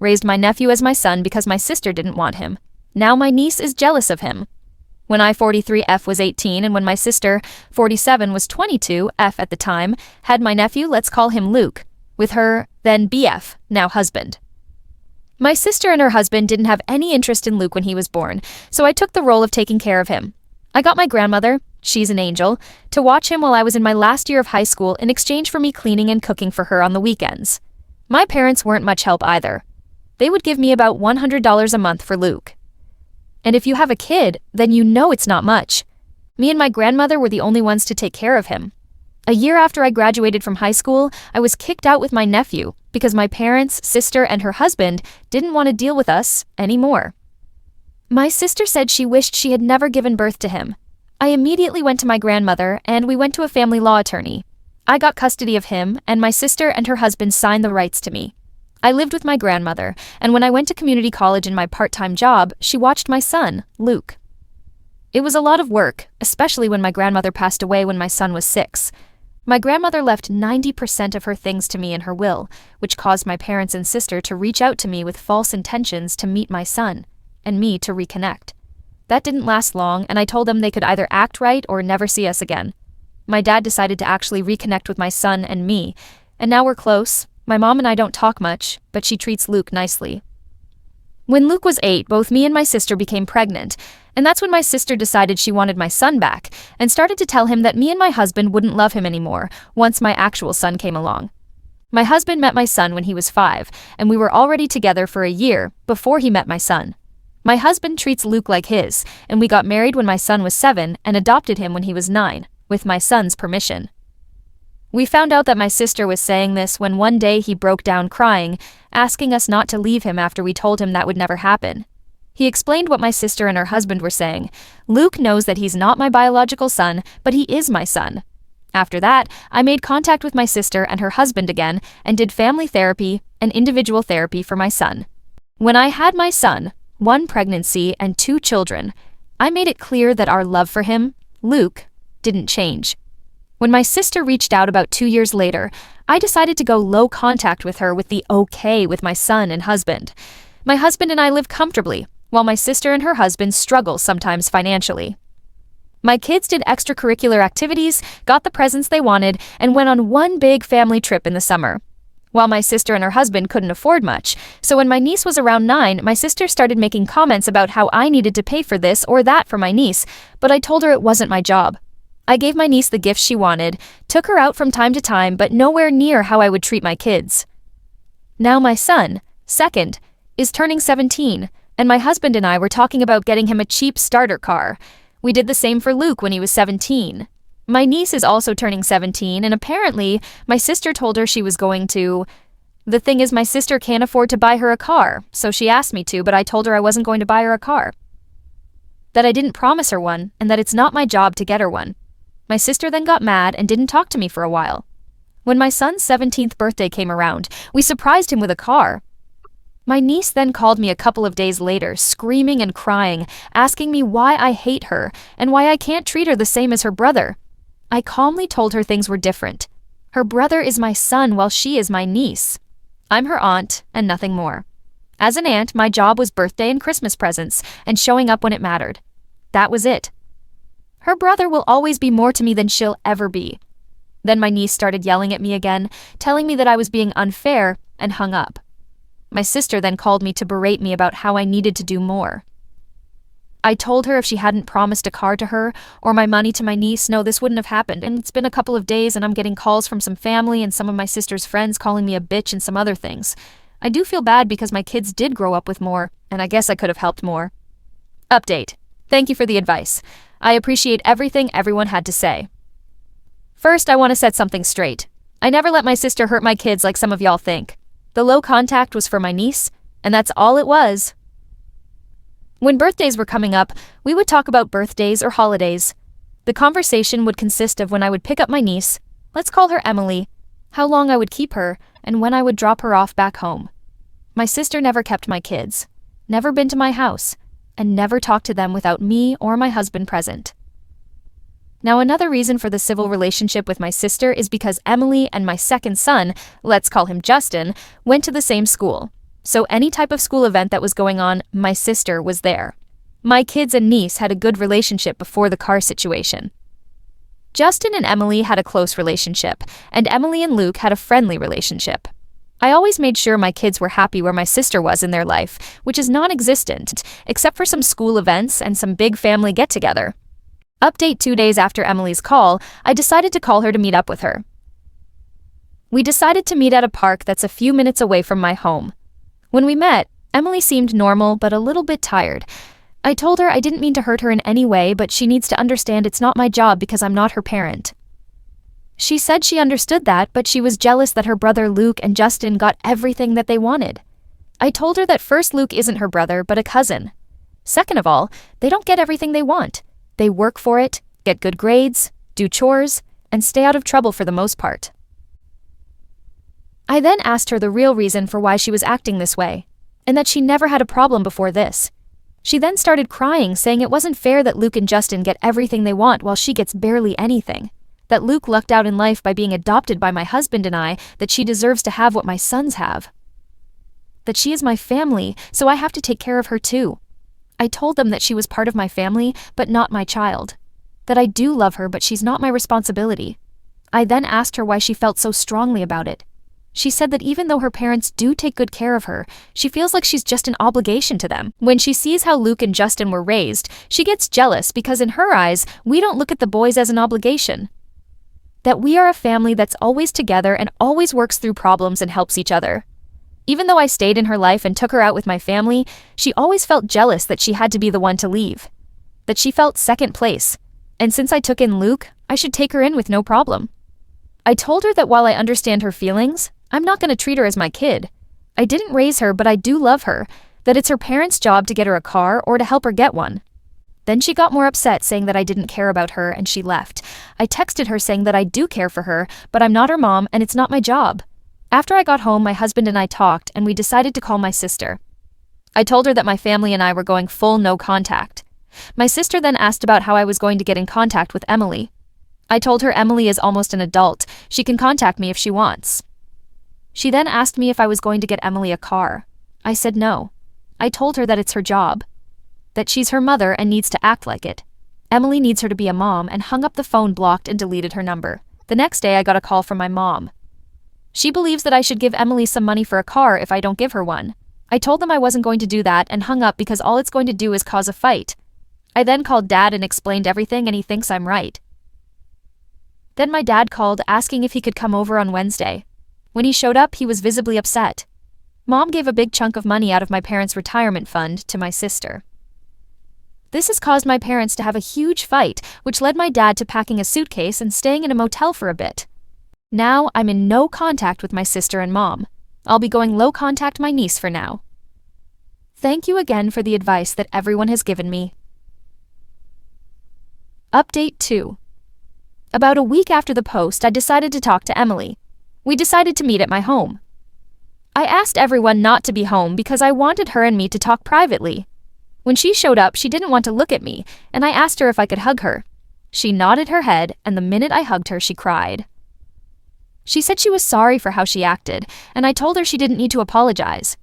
Raised my nephew as my son because my sister didn't want him. Now my niece is jealous of him. When I 43, F was 18, and when my sister 47 was 22, F at the time, had my nephew, let's call him Luke, with her then BF, now husband. My sister and her husband didn't have any interest in Luke when he was born, so I took the role of taking care of him. I got my grandmother, she's an angel, to watch him while I was in my last year of high school in exchange for me cleaning and cooking for her on the weekends. My parents weren't much help either. They would give me about $100 a month for Luke. And if you have a kid, then you know it's not much. Me and my grandmother were the only ones to take care of him. A year after I graduated from high school, I was kicked out with my nephew because my parents, sister, and her husband didn't want to deal with us anymore. My sister said she wished she had never given birth to him. I immediately went to my grandmother and we went to a family law attorney. I got custody of him, and my sister and her husband signed the rights to me. I lived with my grandmother, and when I went to community college in my part-time job, she watched my son, Luke. It was a lot of work, especially when my grandmother passed away when my son was 6. My grandmother left 90% of her things to me in her will, which caused my parents and sister to reach out to me with false intentions to meet my son, and me to reconnect. That didn't last long, and I told them they could either act right or never see us again. My dad decided to actually reconnect with my son and me, and now we're close. My mom and I don't talk much, but she treats Luke nicely. When Luke was 8, both me and my sister became pregnant, and that's when my sister decided she wanted my son back and started to tell him that me and my husband wouldn't love him anymore once my actual son came along. My husband met my son when he was 5, and we were already together for a year before he met my son. My husband treats Luke like his, and we got married when my son was 7 and adopted him when he was 9, with my son's permission. We found out that my sister was saying this when one day he broke down crying, asking us not to leave him after we told him that would never happen. He explained what my sister and her husband were saying. Luke knows that he's not my biological son, but he is my son. After that, I made contact with my sister and her husband again and did family therapy and individual therapy for my son. When I had my son, 1 pregnancy and 2 children, I made it clear that our love for him, Luke, didn't change. When my sister reached out about 2 years later, I decided to go low contact with her with the okay with my son and husband. My husband and I live comfortably, while my sister and her husband struggle sometimes financially. My kids did extracurricular activities, got the presents they wanted, and went on one big family trip in the summer. While my sister and her husband couldn't afford much, so when my niece was around 9, my sister started making comments about how I needed to pay for this or that for my niece, but I told her it wasn't my job. I gave my niece the gifts she wanted, took her out from time to time, but nowhere near how I would treat my kids. Now my son, 2nd, is turning 17, and my husband and I were talking about getting him a cheap starter car. We did the same for Luke when he was 17. My niece is also turning 17, and apparently, my sister told her she was going to. The thing is, my sister can't afford to buy her a car, so she asked me to, but I told her I wasn't going to buy her a car. That I didn't promise her one, and that it's not my job to get her one. My sister then got mad and didn't talk to me for a while. When my son's 17th birthday came around, we surprised him with a car. My niece then called me a couple of days later, screaming and crying, asking me why I hate her and why I can't treat her the same as her brother. I calmly told her things were different. Her brother is my son while she is my niece. I'm her aunt and nothing more. As an aunt, my job was birthday and Christmas presents and showing up when it mattered. That was it. Her brother will always be more to me than she'll ever be. Then my niece started yelling at me again, telling me that I was being unfair, and hung up. My sister then called me to berate me about how I needed to do more. I told her if she hadn't promised a car to her or my money to my niece, no, this wouldn't have happened, and it's been a couple of days and I'm getting calls from some family and some of my sister's friends calling me a bitch and some other things. I do feel bad because my kids did grow up with more, and I guess I could have helped more. Update. Thank you for the advice. I appreciate everything everyone had to say. First, I want to set something straight. I never let my sister hurt my kids like some of y'all think. The low contact was for my niece, and that's all it was. When birthdays were coming up, we would talk about birthdays or holidays. The conversation would consist of when I would pick up my niece, let's call her Emily, how long I would keep her, and when I would drop her off back home. My sister never kept my kids, never been to my house, and never talked to them without me or my husband present. Now, another reason for the civil relationship with my sister is because Emily and my second son, let's call him Justin, went to the same school. So any type of school event that was going on, my sister was there. My kids and niece had a good relationship before the car situation. Justin and Emily had a close relationship, and Emily and Luke had a friendly relationship. I always made sure my kids were happy where my sister was in their life, which is non-existent, except for some school events and some big family get-together. Update: 2 days after Emily's call, I decided to call her to meet up with her. We decided to meet at a park that's a few minutes away from my home. When we met, Emily seemed normal but a little bit tired. I told her I didn't mean to hurt her in any way, but she needs to understand it's not my job because I'm not her parent. She said she understood that, but she was jealous that her brother Luke and Justin got everything that they wanted. I told her that first, Luke isn't her brother but a cousin. Second of all, they don't get everything they want. They work for it, get good grades, do chores, and stay out of trouble for the most part. I then asked her the real reason for why she was acting this way, and that she never had a problem before this. She then started crying, saying it wasn't fair that Luke and Justin get everything they want while she gets barely anything. That Luke lucked out in life by being adopted by my husband and I, that she deserves to have what my sons have. That she is my family, so I have to take care of her too. I told them that she was part of my family, but not my child. That I do love her, but she's not my responsibility. I then asked her why she felt so strongly about it. She said that even though her parents do take good care of her, she feels like she's just an obligation to them. When she sees how Luke and Justin were raised, she gets jealous because in her eyes, we don't look at the boys as an obligation. That we are a family that's always together and always works through problems and helps each other. Even though I stayed in her life and took her out with my family, she always felt jealous that she had to be the one to leave. That she felt second place. And since I took in Luke, I should take her in with no problem. I told her that while I understand her feelings, I'm not going to treat her as my kid. I didn't raise her, but I do love her, that it's her parents' job to get her a car or to help her get one. Then she got more upset, saying that I didn't care about her, and she left. I texted her saying that I do care for her, but I'm not her mom and it's not my job. After I got home, my husband and I talked and we decided to call my sister. I told her that my family and I were going full no contact. My sister then asked about how I was going to get in contact with Emily. I told her Emily is almost an adult. She can contact me if she wants. She then asked me if I was going to get Emily a car. I said no. I told her that it's her job. That she's her mother and needs to act like it. Emily needs her to be a mom, and hung up the phone, blocked and deleted her number. The next day I got a call from my mom. She believes that I should give Emily some money for a car if I don't give her one. I told them I wasn't going to do that and hung up because all it's going to do is cause a fight. I then called Dad and explained everything, and he thinks I'm right. Then my dad called asking if he could come over on Wednesday. When he showed up, he was visibly upset. Mom gave a big chunk of money out of my parents' retirement fund to my sister. This has caused my parents to have a huge fight, which led my dad to packing a suitcase and staying in a motel for a bit. Now I'm in no contact with my sister and mom. I'll be going low contact my niece for now. Thank you again for the advice that everyone has given me. Update 2. About a week after the post, I decided to talk to Emily. We decided to meet at my home. I asked everyone not to be home because I wanted her and me to talk privately. When she showed up, she didn't want to look at me, and I asked her if I could hug her. She nodded her head, and the minute I hugged her, she cried. She said she was sorry for how she acted, and I told her she didn't need to apologize.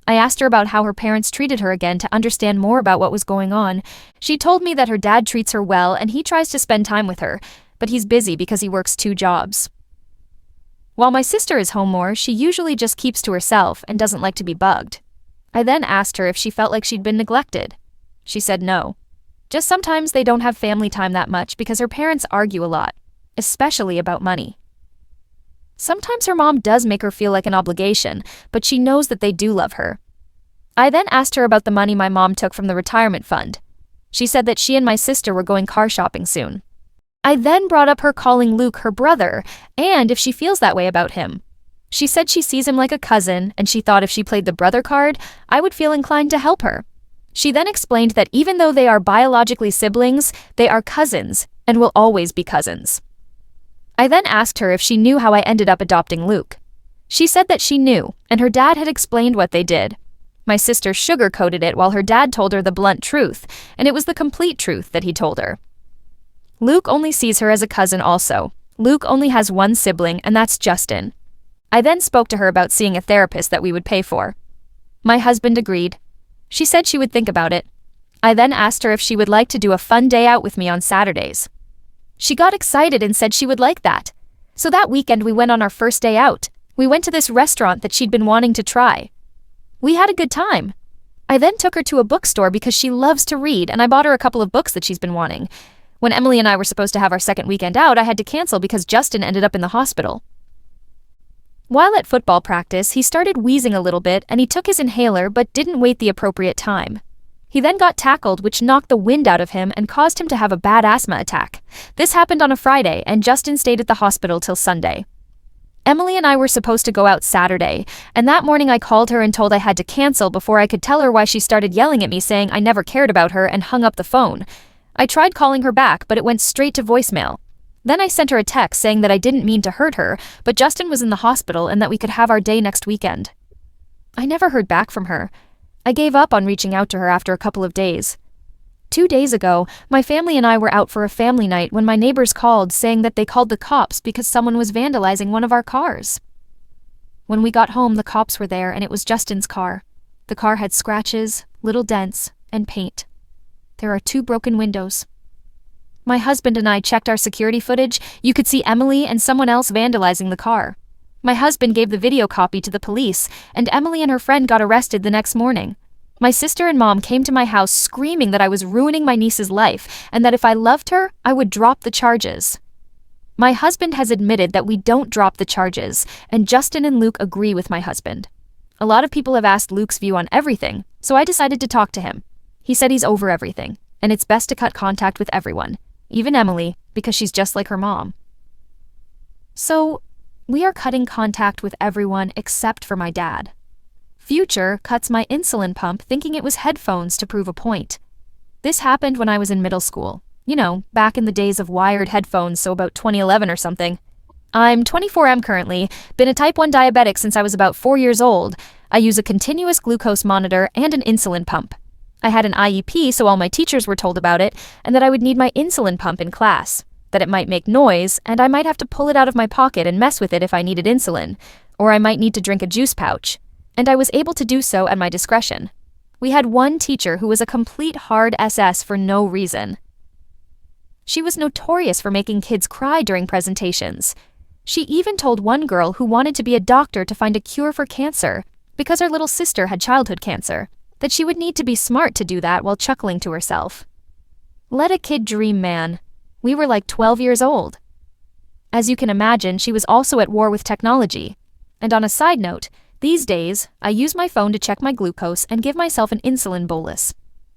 I asked her about how her parents treated her again to understand more about what was going on. She told me that her dad treats her well and he tries to spend time with her, but he's busy because he works 2 jobs. While my sister is home more, she usually just keeps to herself and doesn't like to be bugged. I then asked her if she felt like she'd been neglected. She said no. Just sometimes they don't have family time that much because her parents argue a lot, especially about money. Sometimes her mom does make her feel like an obligation, but she knows that they do love her. I then asked her about the money my mom took from the retirement fund. She said that she and my sister were going car shopping soon. I then brought up her calling Luke her brother, and if she feels that way about him. She said she sees him like a cousin, and she thought if she played the brother card, I would feel inclined to help her. She then explained that even though they are biologically siblings, they are cousins, and will always be cousins. I then asked her if she knew how I ended up adopting Luke. She said that she knew, and her dad had explained what they did. My sister sugar-coated it while her dad told her the blunt truth, and it was the complete truth that he told her. Luke only sees her as a cousin also. Luke only has one sibling, and that's Justin. I then spoke to her about seeing a therapist that we would pay for. My husband agreed. She said she would think about it. I then asked her if she would like to do a fun day out with me on Saturdays. She got excited and said she would like that. So that weekend we went on our first day out. We went to this restaurant that she'd been wanting to try. We had a good time. I then took her to a bookstore because she loves to read, and I bought her a couple of books that she's been wanting. When Emily and I were supposed to have our second weekend out, I had to cancel because Justin ended up in the hospital. While at football practice, he started wheezing a little bit and he took his inhaler but didn't wait the appropriate time. He then got tackled, which knocked the wind out of him and caused him to have a bad asthma attack. This happened on a Friday, and Justin stayed at the hospital till Sunday. Emily and I were supposed to go out Saturday, and that morning I called her and told I had to cancel before I could tell her why she started yelling at me saying I never cared about her and hung up the phone. I tried calling her back, but it went straight to voicemail. Then I sent her a text saying that I didn't mean to hurt her, but Justin was in the hospital and that we could have our day next weekend. I never heard back from her. I gave up on reaching out to her after a couple of days. 2 days ago, my family and I were out for a family night when my neighbors called saying that they called the cops because someone was vandalizing one of our cars. When we got home, the cops were there and it was Justin's car. The car had scratches, little dents, and paint. There are 2 broken windows. My husband and I checked our security footage. You could see Emily and someone else vandalizing the car. My husband gave the video copy to the police, and Emily and her friend got arrested the next morning. My sister and mom came to my house screaming that I was ruining my niece's life and that if I loved her, I would drop the charges. My husband has admitted that we don't drop the charges, and Justin and Luke agree with my husband. A lot of people have asked Luke's view on everything, so I decided to talk to him. He said he's over everything, and it's best to cut contact with everyone, even Emily, because she's just like her mom. So, we are cutting contact with everyone except for my dad. Future cuts my insulin pump thinking it was headphones to prove a point. This happened when I was in middle school. You know, back in the days of wired headphones, so about 2011 or something. I'm 24M currently, been a type 1 diabetic since I was about 4 years old. I use a continuous glucose monitor and an insulin pump. I had an IEP, so all my teachers were told about it, and that I would need my insulin pump in class. That it might make noise, and I might have to pull it out of my pocket and mess with it if I needed insulin, or I might need to drink a juice pouch, and I was able to do so at my discretion. We had one teacher who was a complete hard SS for no reason. She was notorious for making kids cry during presentations. She even told one girl who wanted to be a doctor to find a cure for cancer, because her little sister had childhood cancer, that she would need to be smart to do that while chuckling to herself. Let a kid dream, man. We were like 12 years old. As you can imagine, she was also at war with technology. And on a side note, these days, I use my phone to check my glucose and give myself an insulin bolus.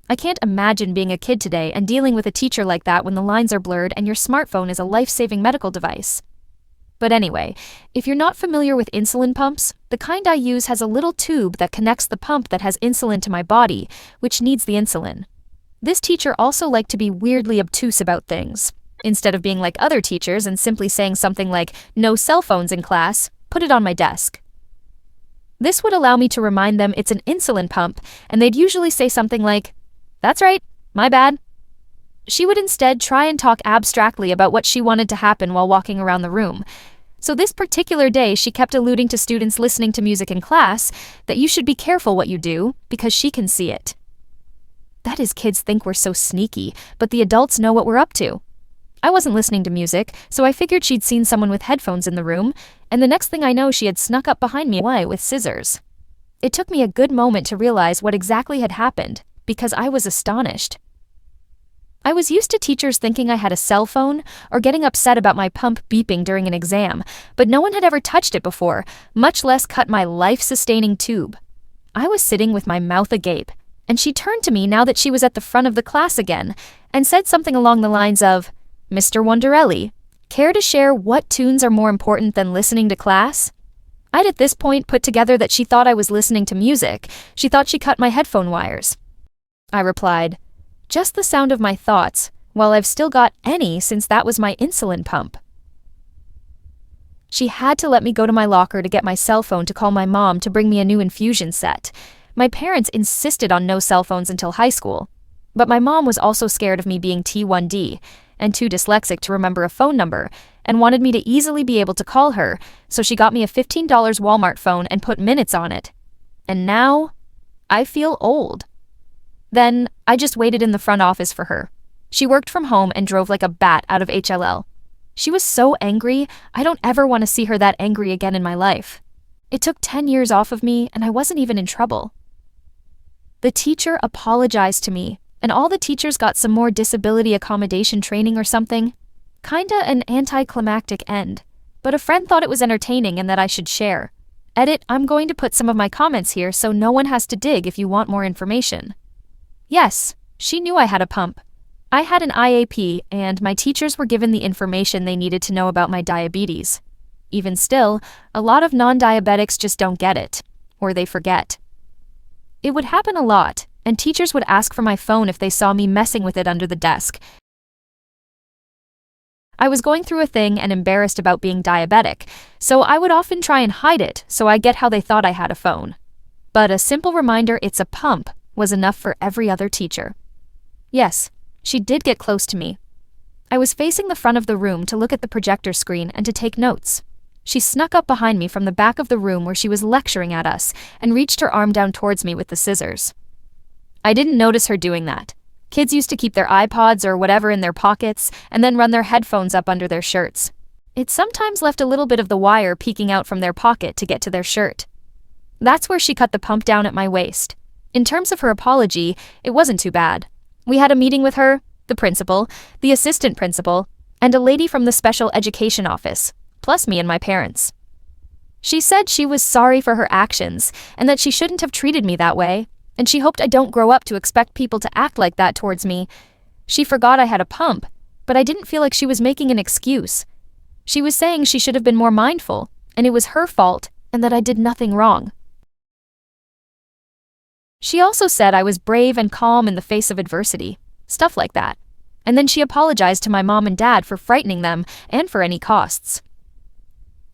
I can't imagine being a kid today and dealing with a teacher like that when the lines are blurred and your smartphone is a life-saving medical device. But anyway, if you're not familiar with insulin pumps, the kind I use has a little tube that connects the pump that has insulin to my body, which needs the insulin. This teacher also liked to be weirdly obtuse about things. Instead of being like other teachers and simply saying something like, "No cell phones in class, put it on my desk." This would allow me to remind them it's an insulin pump, and they'd usually say something like, "That's right, my bad." She would instead try and talk abstractly about what she wanted to happen while walking around the room. So this particular day, she kept alluding to students listening to music in class that you should be careful what you do because she can see it. That is, kids think we're so sneaky, but the adults know what we're up to. I wasn't listening to music, so I figured she'd seen someone with headphones in the room, and the next thing I know, she had snuck up behind me with scissors. It took me a good moment to realize what exactly had happened, because I was astonished. I was used to teachers thinking I had a cell phone or getting upset about my pump beeping during an exam, but no one had ever touched it before, much less cut my life-sustaining tube. I was sitting with my mouth agape, and she turned to me now that she was at the front of the class again, and said something along the lines of, "Mr. Wonderelli, care to share what tunes are more important than listening to class?" I'd at this point put together that she thought I was listening to music. She thought she cut my headphone wires. I replied, "Just the sound of my thoughts, while I've still got any since that was my insulin pump." She had to let me go to my locker to get my cell phone to call my mom to bring me a new infusion set. My parents insisted on no cell phones until high school, but my mom was also scared of me being T1D and too dyslexic to remember a phone number and wanted me to easily be able to call her, so she got me a $15 Walmart phone and put minutes on it. And now, I feel old. Then, I just waited in the front office for her. She worked from home and drove like a bat out of HLL. She was so angry, I don't ever want to see her that angry again in my life. It took 10 years off of me, and I wasn't even in trouble. The teacher apologized to me, and all the teachers got some more disability accommodation training or something. Kinda an anticlimactic end, but a friend thought it was entertaining and that I should share. Edit, I'm going to put some of my comments here so no one has to dig if you want more information. Yes, she knew I had a pump. I had an IAP, and my teachers were given the information they needed to know about my diabetes. Even still, a lot of non-diabetics just don't get it, or they forget. It would happen a lot, and teachers would ask for my phone if they saw me messing with it under the desk. I was going through a thing and embarrassed about being diabetic, so I would often try and hide it so I get how they thought I had a phone. But a simple reminder it's a pump was enough for every other teacher. Yes, she did get close to me. I was facing the front of the room to look at the projector screen and to take notes. She snuck up behind me from the back of the room where she was lecturing at us and reached her arm down towards me with the scissors. I didn't notice her doing that. Kids used to keep their iPods or whatever in their pockets and then run their headphones up under their shirts. It sometimes left a little bit of the wire peeking out from their pocket to get to their shirt. That's where she cut the pump down at my waist. In terms of her apology, it wasn't too bad. We had a meeting with her, the principal, the assistant principal, and a lady from the special education office, plus me and my parents. She said she was sorry for her actions and that she shouldn't have treated me that way, and she hoped I don't grow up to expect people to act like that towards me. She forgot I had a pump, but I didn't feel like she was making an excuse. She was saying she should have been more mindful, and it was her fault, and that I did nothing wrong. She also said I was brave and calm in the face of adversity, stuff like that. And then she apologized to my mom and dad for frightening them and for any costs.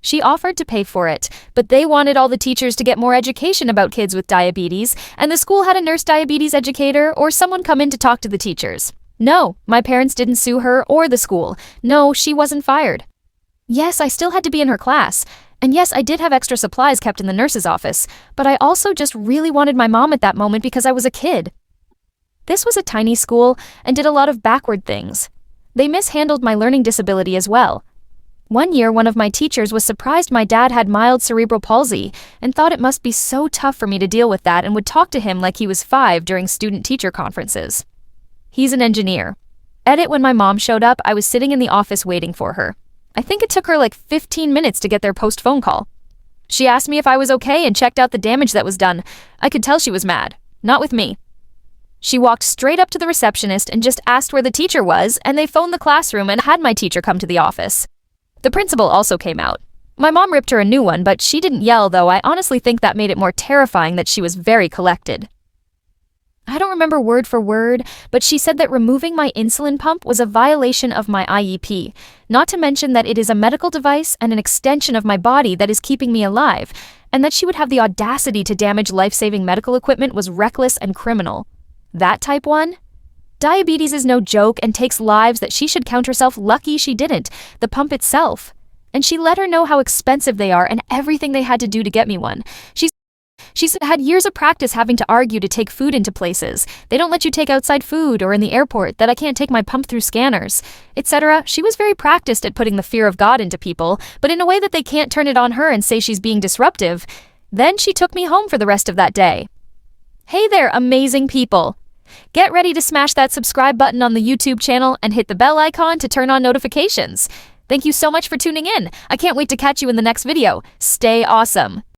She offered to pay for it, but they wanted all the teachers to get more education about kids with diabetes, and the school had a nurse diabetes educator or someone come in to talk to the teachers. No, my parents didn't sue her or the school. No, she wasn't fired. Yes, I still had to be in her class. And yes, I did have extra supplies kept in the nurse's office, but I also just really wanted my mom at that moment because I was a kid. This was a tiny school and did a lot of backward things. They mishandled my learning disability as well. One year, one of my teachers was surprised my dad had mild cerebral palsy and thought it must be so tough for me to deal with that and would talk to him like he was 5 during student-teacher conferences. He's an engineer. Edit, when my mom showed up, I was sitting in the office waiting for her. I think it took her like 15 minutes to get there post-phone call. She asked me if I was okay and checked out the damage that was done. I could tell she was mad. Not with me. She walked straight up to the receptionist and just asked where the teacher was, and they phoned the classroom and had my teacher come to the office. The principal also came out. My mom ripped her a new one, but she didn't yell, though I honestly think that made it more terrifying that she was very collected. I don't remember word for word, but she said that removing my insulin pump was a violation of my IEP, not to mention that it is a medical device and an extension of my body that is keeping me alive, and that she would have the audacity to damage life-saving medical equipment was reckless and criminal. That type 1? Diabetes is no joke and takes lives that she should count herself lucky she didn't, the pump itself. And she let her know how expensive they are and everything they had to do to get me one. She's had years of practice having to argue to take food into places. They don't let you take outside food, or in the airport, that I can't take my pump through scanners, etc. She was very practiced at putting the fear of God into people, but in a way that they can't turn it on her and say she's being disruptive. Then she took me home for the rest of that day. Hey there, amazing people! Get ready to smash that subscribe button on the YouTube channel and hit the bell icon to turn on notifications. Thank you so much for tuning in. I can't wait to catch you in the next video. Stay awesome!